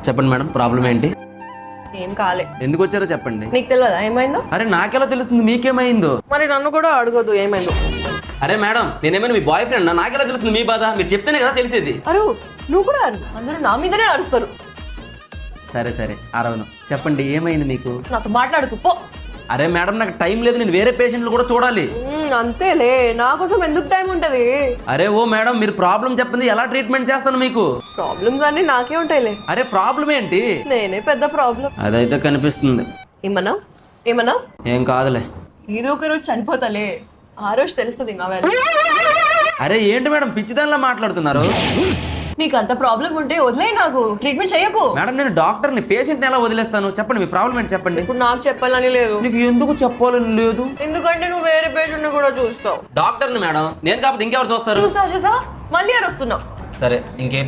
చెప్పండి madam, problem ఏంటి? ఏం కాలే. ఎందుకు వచ్చారో చెప్పండి. నీకు తెలియదా ఏమైందో? అరే నాకెలా తెలుస్తుంది మీకేమైందో? మరి నన్ను కూడా అడగదు ఏమైందో. అరే మేడం, నేనేమైనా మీ బాయ్ ఫ్రెండ్? నాకెలా తెలుస్తుంది మీ బాధ? మీరు చెప్తేనే కదా తెలిసేది. అరు నువ్వు కూడా అరు, అందరూ నా మీదనే అరుస్తారు. సరే సరే అరవను, చెప్పండి ఏమైంది మీకు? నాతో మాట్లాడుకు పో. అరే మేడం, నాకు టైం లేదు, నేను వేరే పేషెంట్లు కూడా చూడాలి. అంతేలే, నా కోసం ఎందుకు టైం ఉంటది? అరే ఓ మేడం, మీరు ప్రాబ్లం చెప్పండి, ఎలా ట్రీట్మెంట్ చేస్తాను మీకు? ప్రాబ్లమ్స్ అన్ని నాకే ఉంటాయిలే. అరే ప్రాబ్లం ఏంటి? నేనే పెద్ద ప్రాబ్లం. అదైతే కనిపిస్తుంది. ఏమన్నావు? ఏమన్నావు? ఏం కాదులే. ఏదో ఒక రోజు చనిపోతాలే, ఆ రోజు తెలుస్తుంది నా వేళ. అరే ఏంటి మేడం పిచ్చిదానిలా మాట్లాడుతున్నారు? నీకు అంత ప్రాబ్లం ఉంటే వదిలే, నాకు ట్రీట్మెంట్ చేయకు. మేడం నేను డాక్టర్ని, పేషెంట్ని ఎలా వదిలేస్తాను? చెప్పండి మీ ప్రాబ్లం ఏంటి చెప్పండి. ఇప్పుడు నాకు చెప్పాలని లేదు. నీకు ఎందుకు చెప్పాలని లేదు? ఎందుకంటే నువ్వు వేరే పేషెంట్ కూడా చూస్తావు. డాక్టర్ని మేడం, నేను కాకపోతే ఇంకెవరు చూస్తారు? చూసా మళ్ళీ అరుస్తున్నావు. సరే ఇంకేం